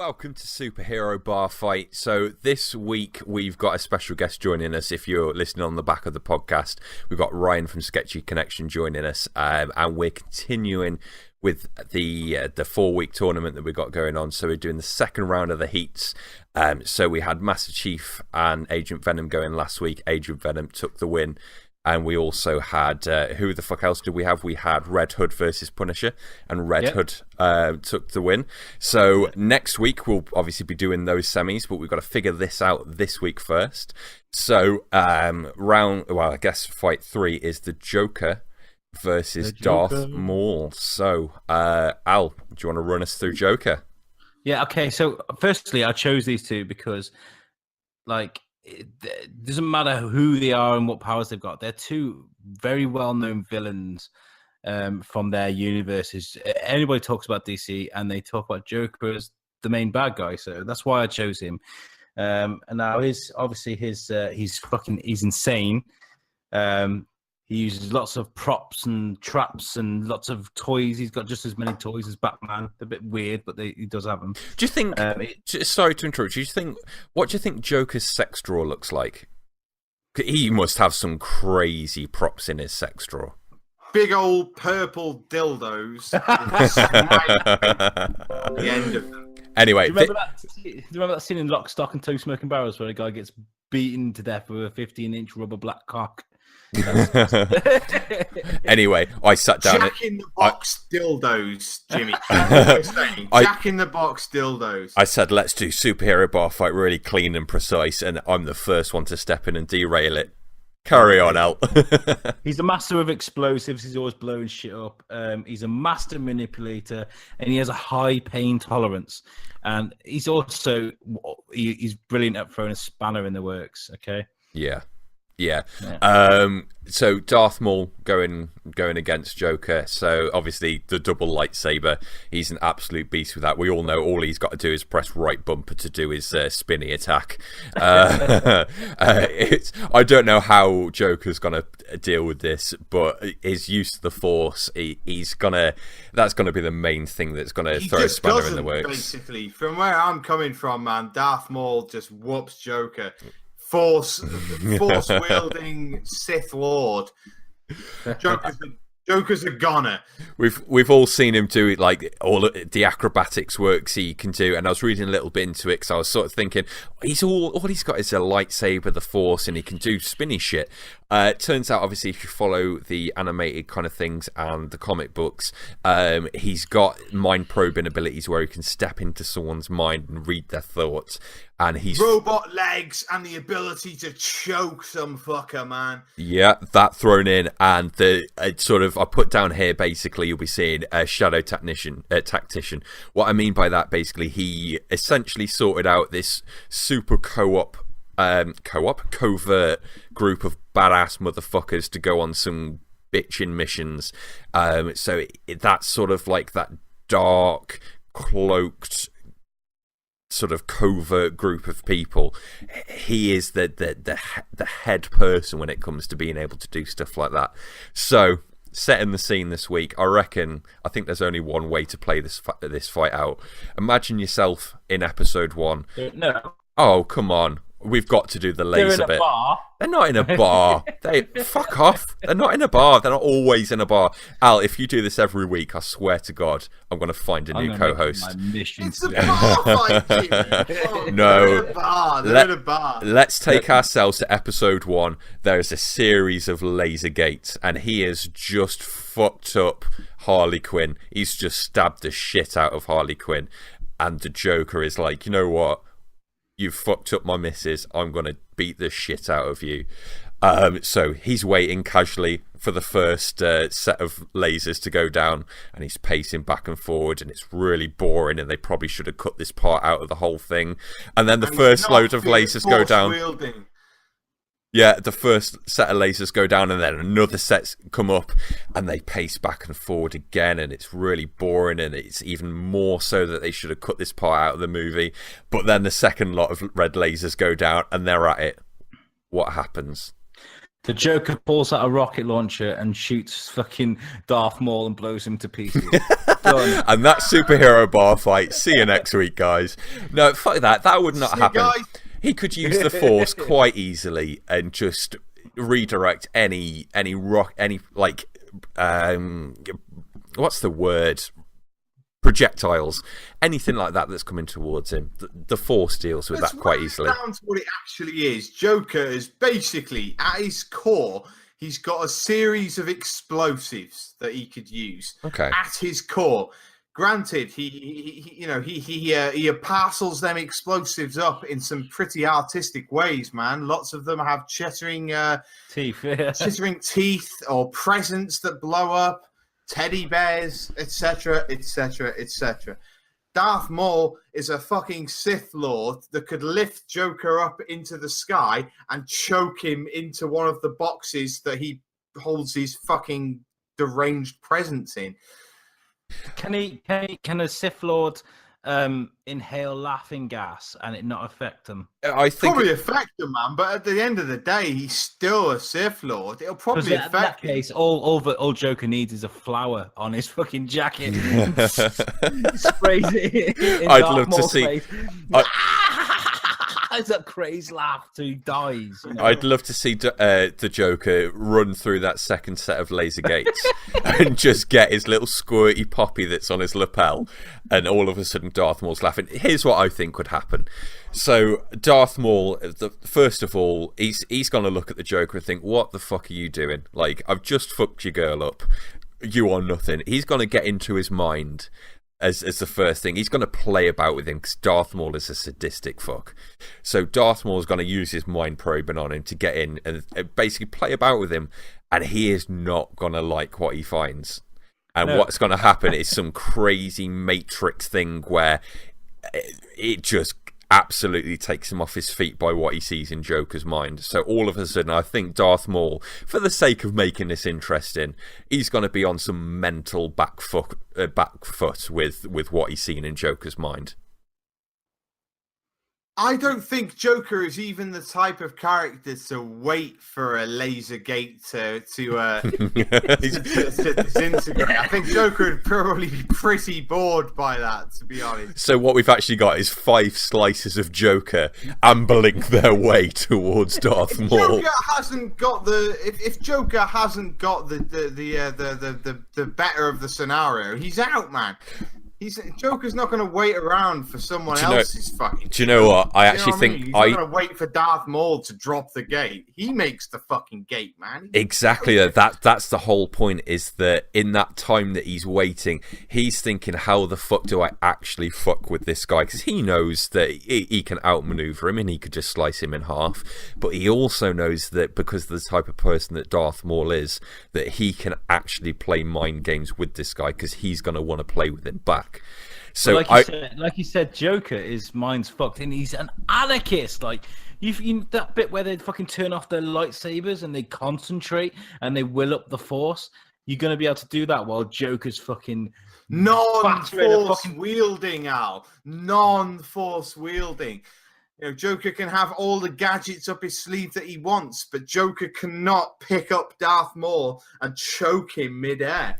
Welcome to Superhero Bar Fight. So this week we've got a special guest joining us. If you're listening on the back of the podcast, we've got Ryan from Sketchy Connection joining us, and we're continuing with the 4-week tournament that we've got going on. So we're doing the second round of the heats. So we had Master Chief and Agent Venom going last week. Agent Venom took the win. And we also had, who the fuck else did we have? We had Red Hood versus Punisher, and Red Hood took the win. So next week we'll obviously be doing those semis, but we've got to figure this out this week first. So I guess fight 3 is the Joker versus Darth Maul. So Al, do you want to run us through Joker? Yeah, okay. So firstly, I chose these two because, it doesn't matter who they are and what powers they've got. They're two very well-known villains from their universes. Anybody talks about DC and they talk about Joker as the main bad guy, so that's why I chose him. And now he's insane. He uses lots of props and traps and lots of toys. He's got just as many toys as Batman. They're a bit weird, but he does have them. Do you think... sorry to interrupt. What do you think Joker's sex drawer looks like? He must have some crazy props in his sex drawer. Big old purple dildos at the end of them. Anyway, do you remember that scene in Lock, Stock and Two Smoking Barrels where a guy gets beaten to death with a 15-inch rubber black cock? Anyway, I sat down. Jack in the box dildos, Jimmy. Jack in the box dildos. I said, let's do Superhero Bar Fight really clean and precise, and I'm the first one to step in and derail it. Carry on, Al. He's a master of explosives. He's always blowing shit up. He's a master manipulator, and he has a high pain tolerance. And he's also he's brilliant at throwing a spanner in the works. Okay. Yeah. So Darth Maul going against Joker. So obviously the double lightsaber. He's an absolute beast with that. We all know all he's got to do is press right bumper to do his spinny attack. I don't know how Joker's gonna deal with this, but his use of the Force, that's gonna be the main thing that's gonna throw a spanner in the works. Basically, from where I'm coming from, man, Darth Maul just whoops Joker. Force wielding Sith Lord. Joker's a goner. We've all seen him do it, like all the acrobatics works he can do, and I was reading a little bit into it because I was sort of thinking all he's got is a lightsaber, the Force, and he can do spinny shit. It turns out, obviously, if you follow the animated kind of things and the comic books, he's got mind probing abilities where he can step into someone's mind and read their thoughts. And he's robot legs and the ability to choke some fucker, man. Yeah, that thrown in, and the I put down here basically you'll be seeing a shadow tactician. What I mean by that, basically, he essentially sorted out this super covert group of badass motherfuckers to go on some bitchin' missions. So that's sort of like that dark, cloaked, sort of covert group of people. He is the head person when it comes to being able to do stuff like that. So, setting the scene this week, I think there's only one way to play this fight out. Imagine yourself in episode 1. No. Oh, come on. We've got to do the laser bit. Bar. They're not in a bar. They fuck off. They're not in a bar. They're not always in a bar. Al, if you do this every week, I swear to God, I'm going to find a new co-host. It's a bar fight. No. They're in a bar. Let's take ourselves to episode 1. There's a series of laser gates, and he has just fucked up Harley Quinn. He's just stabbed the shit out of Harley Quinn, and the Joker is like, you know what? You've fucked up my missus. I'm going to beat the shit out of you. So he's waiting casually for the first set of lasers to go down, and he's pacing back and forward, and it's really boring, and they probably should have cut this part out of the whole thing. And then the first load of lasers go down. Wielding. Yeah, the first set of lasers go down, and then another set come up, and they pace back and forward again, and it's really boring, and it's even more so that they should have cut this part out of the movie. But then the second lot of red lasers go down, and they're at it. What happens? The Joker pulls out a rocket launcher and shoots fucking Darth Maul and blows him to pieces. Done. And that superhero bar fight. See you next week, guys. No, fuck that. That would not happen. Guys. He could use the Force quite easily and just redirect any like what's the word? Projectiles, anything like that that's coming towards him. The Force deals with that quite easily. Down to what it actually is. Joker is basically, at his core, he's got a series of explosives that he could use. Okay. At his core, granted, he parcels them explosives up in some pretty artistic ways, man. Lots of them have chittering teeth or presents that blow up. Teddy bears, etc., etc., etc. Darth Maul is a fucking Sith Lord that could lift Joker up into the sky and choke him into one of the boxes that he holds his fucking deranged presence in. Can a Sith Lord inhale laughing gas and it not affect him? I think probably affect him, man. But at the end of the day, he's still a Sith Lord. It'll probably affect. In that case, all Joker needs is a flower on his fucking jacket. Sprays it. I'd love to see. It's that crazy laugh till he dies. You know? I'd love to see the Joker run through that second set of laser gates and just get his little squirty poppy that's on his lapel, and all of a sudden Darth Maul's laughing. Here's what I think would happen. So Darth Maul, first of all, he's going to look at the Joker and think, what the fuck are you doing? Like, I've just fucked your girl up. You are nothing. He's going to get into his mind. As the first thing, he's going to play about with him because Darth Maul is a sadistic fuck. So Darth Maul is going to use his mind probing on him to get in and basically play about with him, and he is not going to like what he finds. And what's going to happen is some crazy Matrix thing where it just absolutely takes him off his feet by what he sees in Joker's mind. So all of a sudden, I think Darth Maul, for the sake of making this interesting, he's going to be on some mental back foot with what he's seen in Joker's mind. I don't think Joker is even the type of character to wait for a laser gate to disintegrate. I think Joker would probably be pretty bored by that, to be honest. So what we've actually got is 5 slices of Joker ambling their way towards Darth Maul. Joker hasn't got if Joker hasn't got the better of the scenario, he's out, man. Joker's not going to wait around for someone else's fucking. Do you know what? I actually think he's not going to wait for Darth Maul to drop the gate. He makes the fucking gate, man. Exactly. That's the whole point. Is that in that time that he's waiting, he's thinking, how the fuck do I actually fuck with this guy? Because he knows that he can outmaneuver him and he could just slice him in half. But he also knows that because of the type of person that Darth Maul is, that he can actually play mind games with this guy because he's going to want to play with him back. So like you said, Joker is mind's fucked, and he's an anarchist. Like you that bit where they fucking turn off their lightsabers and they concentrate and they will up the Force. You're gonna be able to do that while Joker's fucking non-force wielding, Al. Non-force wielding. You know, Joker can have all the gadgets up his sleeve that he wants, but Joker cannot pick up Darth Maul and choke him midair.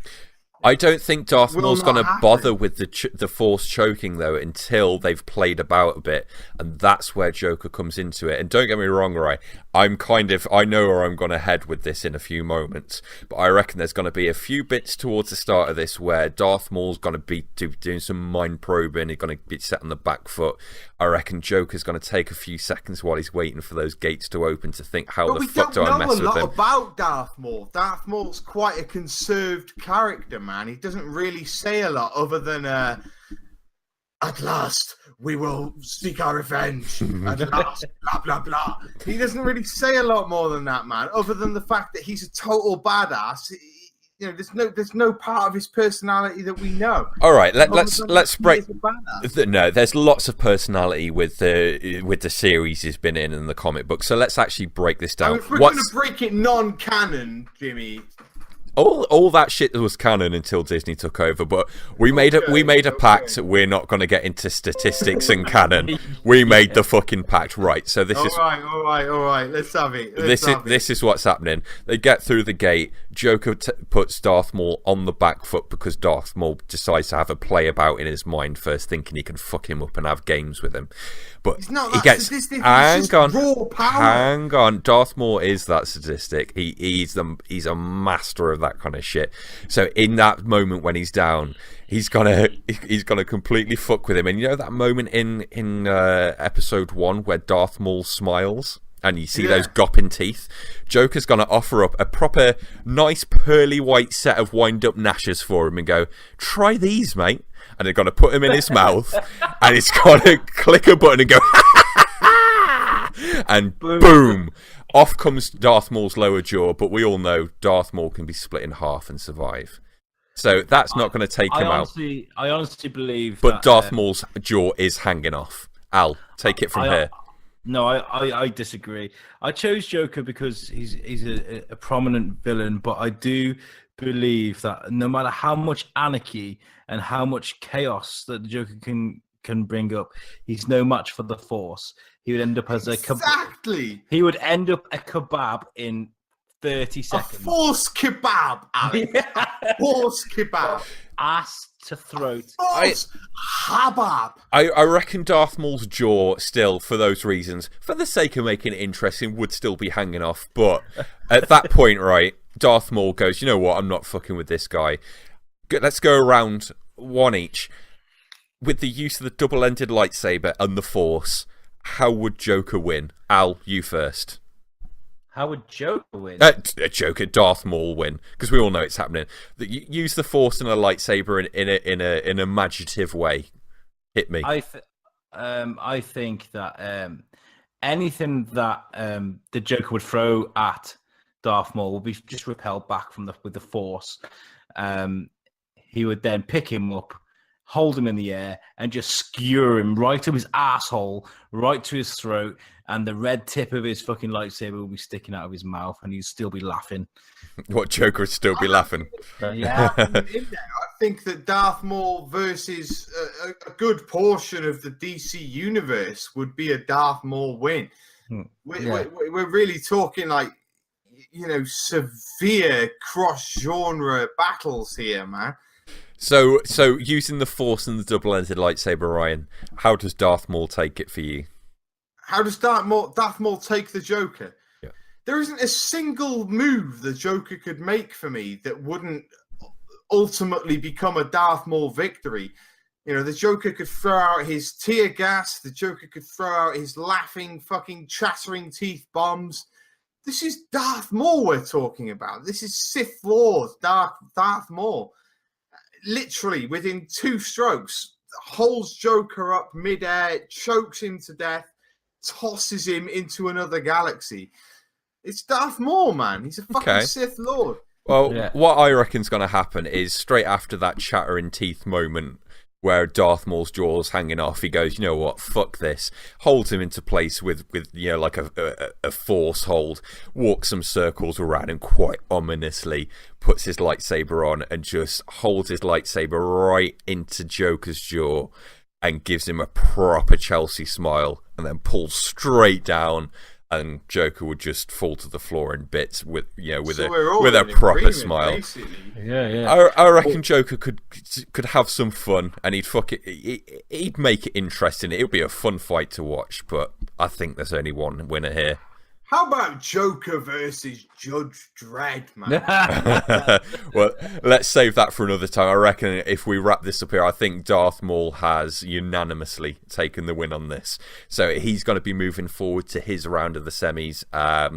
I don't think Darth Maul's going to bother with the Force choking, though, until they've played about a bit, and that's where Joker comes into it. And don't get me wrong, right? I know where I'm going to head with this in a few moments, but I reckon there's going to be a few bits towards the start of this where Darth Maul's going to be doing some mind probing, he's going to be set on the back foot. I reckon Joker's going to take a few seconds while he's waiting for those gates to open to think, how the fuck do I mess with him? We don't know a lot about Darth Maul. Darth Maul's quite a conserved character, man. He doesn't really say a lot other than, at last, we will seek our revenge. At last, blah, blah, blah. He doesn't really say a lot more than that, man, other than the fact that he's a total badass. You know, there's no part of his personality that we know. All right, let's break. No, there's lots of personality with the series he's been in and the comic book. So let's actually break this down. If we're going to break it non-canon, Jimmy, all that shit was canon until Disney took over. But we made a pact. We're not going to get into statistics and canon. We made the fucking pact, right? So this is all right. Let's have it. This is what's happening. They get through the gate. Joker puts Darth Maul on the back foot because Darth Maul decides to have a play about in his mind first, thinking he can fuck him up and have games with him. But he gets hang on. Darth Maul is that sadistic. He's a master of that kind of shit. So in that moment when he's down, he's gonna completely fuck with him. And you know that moment in episode 1 where Darth Maul smiles and you see those gopping teeth? Joker's gonna offer up a proper nice pearly white set of wind up gnashers for him and go, try these, mate. And they're gonna put him in his mouth and it's gonna click a button and go and boom, off comes Darth Maul's lower jaw. But we all know Darth Maul can be split in half and survive, so that's not going to take him out. I honestly believe but Darth Maul's jaw is hanging off. Al, take it from here. No, I disagree. I chose Joker because he's a prominent villain, but I do believe that no matter how much anarchy and how much chaos that the Joker can bring up, he's no match for the Force. He would end up as a He would end up a kebab in 30 seconds. A Force kebab, Alex. Force kebab. Ass to throat. Force habab. I reckon Darth Maul's jaw still, for those reasons, for the sake of making it interesting, would still be hanging off. But at that point, right, Darth Maul goes, you know what, I'm not fucking with this guy. Let's go around one each. With the use of the double-ended lightsaber and the Force, how would Joker win? Al, you first. How would Joker win? Darth Maul win, because we all know it's happening. Use the Force and a lightsaber in a imaginative way. Hit me. I think that anything that the Joker would throw at Darth Maul will be just repelled back with the Force. He would then pick him up, hold him in the air, and just skewer him right to his asshole, right to his throat, and the red tip of his fucking lightsaber will be sticking out of his mouth, and he'd still be laughing. What, Joker would still be laughing? Yeah. I think that Darth Maul versus a good portion of the DC universe would be a Darth Maul win. We're really talking like, you know, severe cross-genre battles here, man. So using the Force and the double-ended lightsaber, Ryan, how does Darth Maul take it for you? How does Darth Maul take the Joker? Yeah. There isn't a single move the Joker could make for me that wouldn't ultimately become a Darth Maul victory. You know, the Joker could throw out his tear gas. The Joker could throw out his laughing, fucking chattering teeth bombs. This is Darth Maul we're talking about. This is Sith Lord Darth Maul. Literally, within 2 strokes, holds Joker up midair, chokes him to death, tosses him into another galaxy. It's Darth Maul, man. He's a fucking Sith Lord. Well, what I reckon's going to happen is straight after that chattering teeth moment where Darth Maul's jaw's hanging off, he goes, you know what, fuck this. Holds him into place with you know, like a force hold, walks some circles around him quite ominously, puts his lightsaber on and just holds his lightsaber right into Joker's jaw and gives him a proper Chelsea smile and then pulls straight down, and Joker would just fall to the floor in bits with a proper smile. Basically. Yeah. I reckon Joker could have some fun, and he'd make it interesting. It would be a fun fight to watch, but I think there's only one winner here. How about Joker versus Judge Dredd, man? Well, let's save that for another time. I reckon if we wrap this up here, I think Darth Maul has unanimously taken the win on this. So he's going to be moving forward to his round of the semis.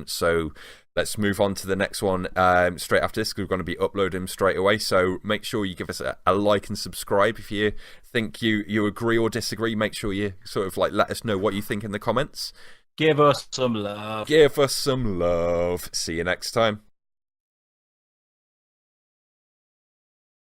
So let's move on to the next one straight after this. We're going to be uploading them straight away. So make sure you give us a like and subscribe. If you think you agree or disagree, make sure you sort of like let us know what you think in the comments. Give us some love. Give us some love. See you next time.